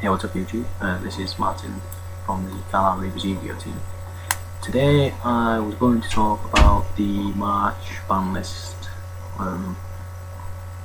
Hey, what's up YouTube? This is Martin from the Carlisle Reavers Yu-Gi-Oh team. Today I was going to talk about the March ban list,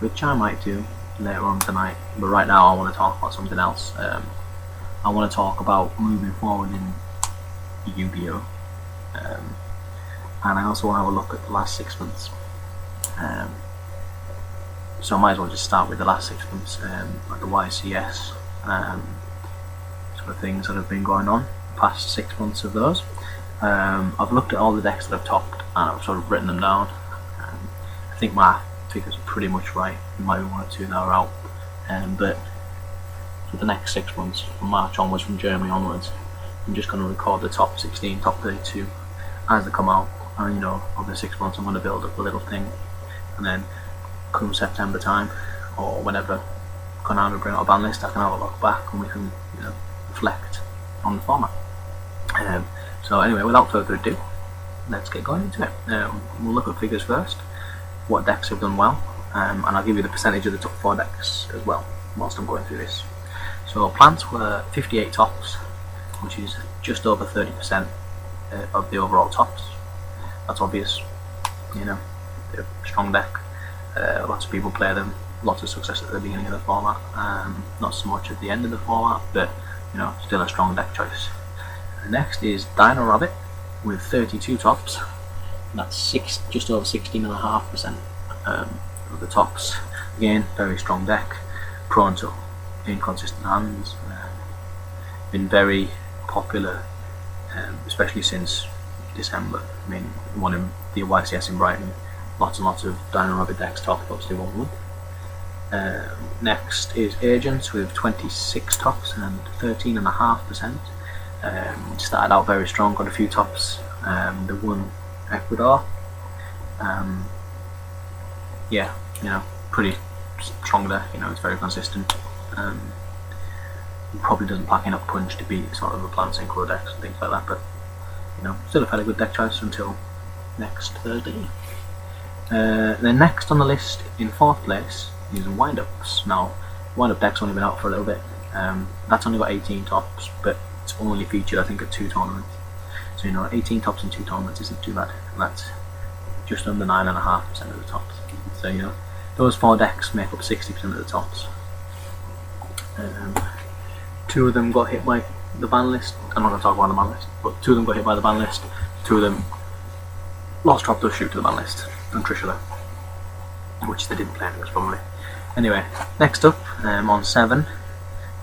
which I might do later on tonight, but right now I want to talk about something else. I want to talk about moving forward in Yu-Gi-Oh, and I also want to have a look at the last 6 months. So I might as well just start with the last 6 months, like the YCS sort of things that have been going on the past 6 months of those. I've looked at all the decks that I've topped and I've sort of written them down. I think my figures are pretty much right. There might be one or two that are out, but for the next 6 months, from March onwards, from Germany onwards, I'm just going to record the top 16, top 32 as they come out. And you know, over the 6 months I'm going to build up a little thing, and then come September time or whenever Konami bring out a ban list, I can have a look back and we can, you know, reflect on the format. So anyway, without further ado, let's get going into it. We'll look at figures first, what decks have done well, and I'll give you the percentage of the top 4 decks as well whilst I'm going through this. So plants were 58 tops, which is just over 30% of the overall tops. That's obvious, you know, they're a strong deck. Lots of people play them, lots of success at the beginning of the format, not so much at the end of the format, but you know, still a strong deck choice. Next is Dino Rabbit with 32 tops. That's just over 16.5% of the tops. Again, very strong deck, prone to inconsistent hands. Been very popular, especially since December. I mean, won in the YCS in Brighton. Lots and lots of Dino Rabbit decks topped, obviously 1-1. Next is Agents with 26 tops and 13.5%. Started out very strong, got a few tops. They won Ecuador. Yeah, you know, pretty strong there. You know, it's very consistent. Probably doesn't pack enough punch to beat sort of the plant synchro decks and things like that, but you know, still a fairly good deck choice until next Thursday. Then next on the list, in 4th place, is Wind-Ups. Now, Wind-Up deck's only been out for a little bit. That's only got 18 tops, but it's only featured, I think, at 2 tournaments. So you know, 18 tops in 2 tournaments isn't too bad. And that's just under 9.5% of the tops. So you know, those 4 decks make up 60% of the tops. 2 of them got hit by the ban list. I'm not going to talk about the ban list, but 2 of them got hit by the ban list. 2 of them lost drop to shoot to the ban list, and Trishula, which they didn't play against probably. Anyway, next up, on 7,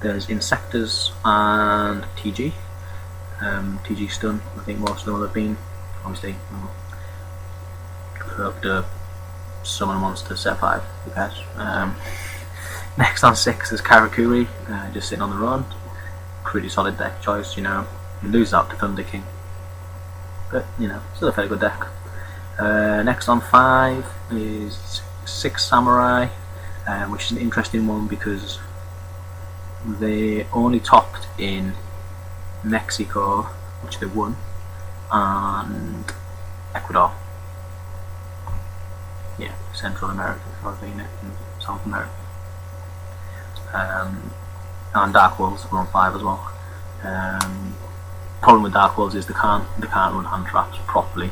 there's Insectors and TG. TG Stun, I think most of them will have been. Obviously, to summon a monster, set 5, who cares. Next on 6 is Karakuri, just sitting on the run. Pretty solid deck choice, you know. You lose out to Thunder King, but you know, still a fairly good deck. Next on 5 is 6 Samurai, which is an interesting one because they only topped in Mexico, which they won, and Ecuador. Yeah, Central America, Argentina, and South America. And Dark Wolves were on 5 as well. Problem with Dark Wolves is they can't run hand traps properly.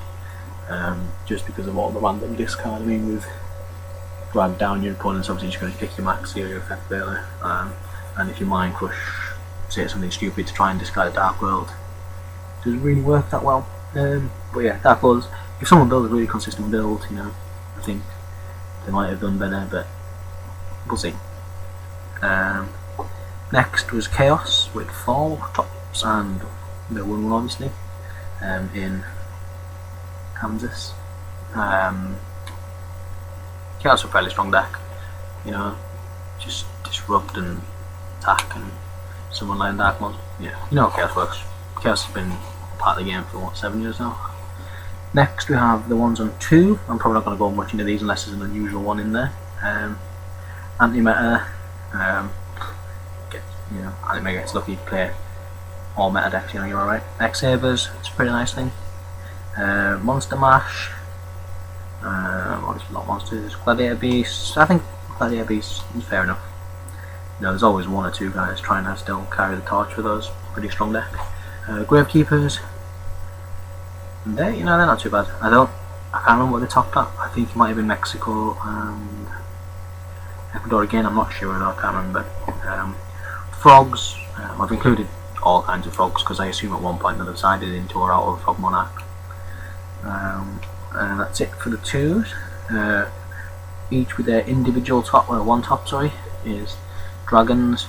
Just because of all the random discard. I mean, with drag down your opponent's obviously just going to kick your max or your effect failure, and if you Mind Crush, say something stupid to try and discard a Dark World, it doesn't really work that well. But yeah, Dark Worlds, if someone builds a really consistent build, you know, I think they might have done better, but we'll see. Next was Chaos with 4 tops and the 1-1 obviously, in Kansas. Chaos are a fairly strong deck, you know, just disrupt and attack and summon land Dark Ones. Yeah, you know how Chaos works. Chaos has been part of the game for what, 7 years now. Next we have the ones on 2. I'm probably not going to go much into these unless there's an unusual one in there. Anti-meta, you know, Anti-meta gets lucky to play all meta decks, you know, you're alright. X-Sabers, it's a pretty nice thing. Monster Mash, obviously not monsters. Gladiator Beast, I think Gladiator Beast is fair enough. there's always one or two guys trying to still carry the torch for those pretty strong deck. Gravekeepers, they're not too bad. I can't remember what they topped at. I think it might have been Mexico and Ecuador again. I'm not sure though, I can't remember. Frogs, I've included all kinds of frogs because I assume at one point they'll have decided into or out of Frog Monarch. And that's it for the twos. Each with their individual top, one top, is Dragons,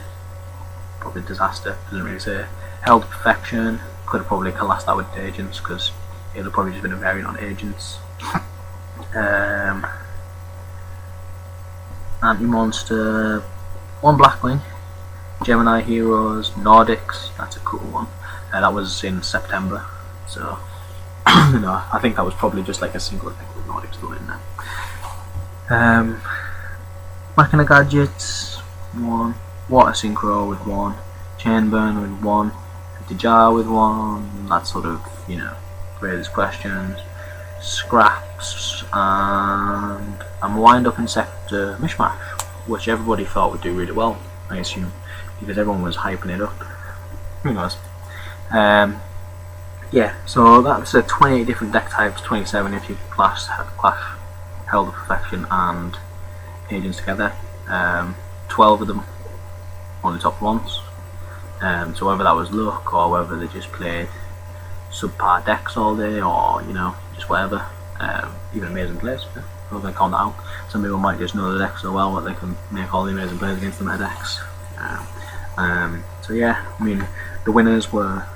probably Disaster, doesn't really say. Held Perfection, could have probably collapsed that with Agents because it would have probably just been a variant on Agents. Anti-Monster, one Blackwing, Gemini Heroes, Nordics, that's a cool one. That was in September, so I think that was probably just like a single thing with Nordics thrown in there. Machina Gadgets, one. Water Synchro with one. Chainburn with one. Dejar with one. That sort of, raises questions. Scraps and Wind Up Insector Mishmash, which everybody thought would do really well, I assume, because everyone was hyping it up. Who knows? Yeah, so that's 28 different deck types, 27 if you clash Held of Perfection and Agents together. 12 of them only top ones. So whether that was luck or whether they just played subpar decks all day, or just whatever, even amazing plays. I'm not going to count that out. Some people might just know the decks so well that they can make all the amazing plays against the meta decks. So yeah, I mean, the winners were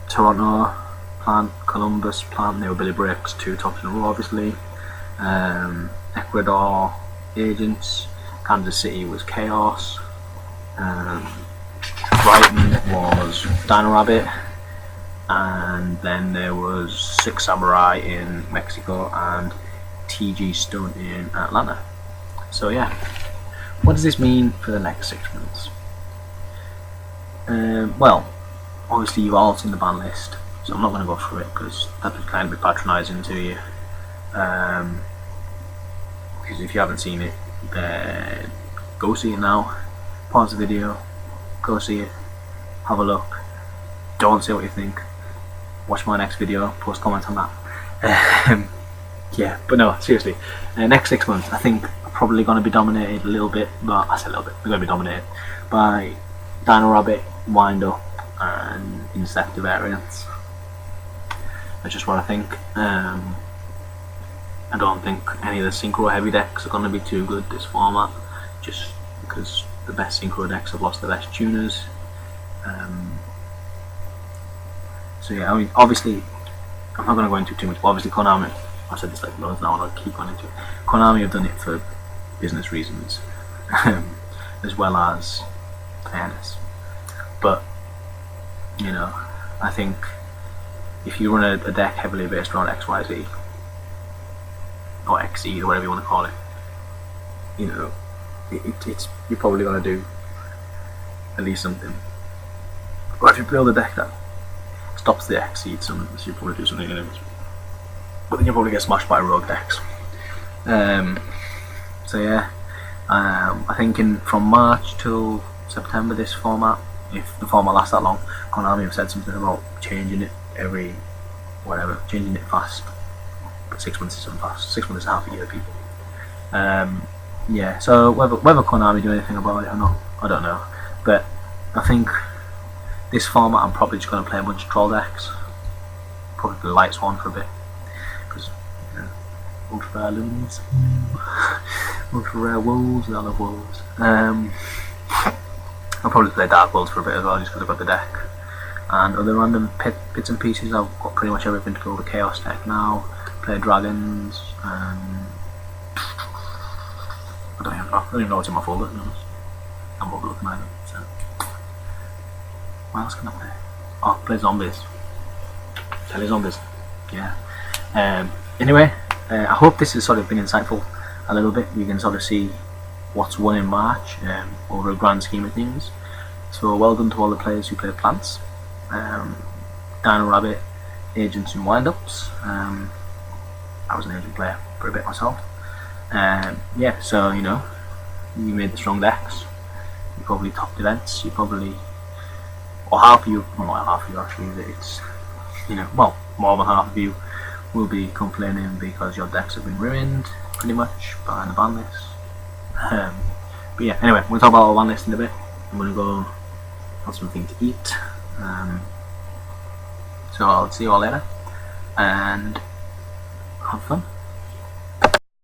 Toronto, Plant, Columbus, Plant. They were Billy Breaks, 2 tops in a row, obviously. Ecuador, Agents. Kansas City was Chaos. Brighton was Dino Rabbit. And then there was Six Samurai in Mexico and TG Stone in Atlanta. So yeah, what does this mean for the next 6 months? Well, obviously you've all seen the ban list, so I'm not going to go through it because that would kind of be patronising to you. Because if you haven't seen it, then go see it now. Pause the video, go see it, have a look. Don't say what you think. Watch my next video, post comments on that. Yeah, but no, seriously, next 6 months I think are probably going to be dominated a little bit, but I say a little bit, they're going to be dominated by Dino Rabbit, Wind Up and Insector variants. That's just what I think. I don't think any of the synchro heavy decks are going to be too good this format, just because the best synchro decks have lost the best tuners. So yeah, I mean, obviously, I'm not going to go into too much, but obviously Konami, I've said this like loads now and I'll keep going into it. Konami have done it for business reasons, as well as fairness. But, I think if you run a deck heavily based around XYZ, or XE, or whatever you want to call it, it's you're probably going to do at least something. Or if you build a deck that stops the XE summons, you probably do something anyways. But then you'll probably get smashed by rogue decks. So yeah, I think from March till September, this format, if the format lasts that long, Konami have said something about changing it changing it fast. But 6 months isn't fast. 6 months is half a year, people. Yeah, so whether Konami do anything about it or not, I don't know. But I think this format, I'm probably just going to play a bunch of troll decks. Probably the Light Swan for a bit, because ultra rare lumens, ultra rare wolves, I love wolves. I'll probably play Dark Worlds for a bit as well, just because I've got the deck. And other random bits and pieces, I've got pretty much everything to go with the Chaos deck now. Play Dragons, and I don't even know what's in my folder, to be honest. I'm not looking at it, so. What else can I play? Oh, play Zombies. Telezombies. Yeah. Anyway, I hope this has sort of been insightful a little bit. You can sort of see what's won in March over a grand scheme of things. So well done to all the players who played Plants, Dino Rabbit, Agents and Wind-Ups. I was an agent player for a bit myself. Yeah, so you made the strong decks, you probably topped events, you probably, or half of you, well not half of you actually, it's, well, more than half of you will be complaining because your decks have been ruined, pretty much, by the ban list. But yeah, anyway, we'll talk about our ban list in a bit. I'm gonna go have something to eat. So I'll see you all later, and have fun.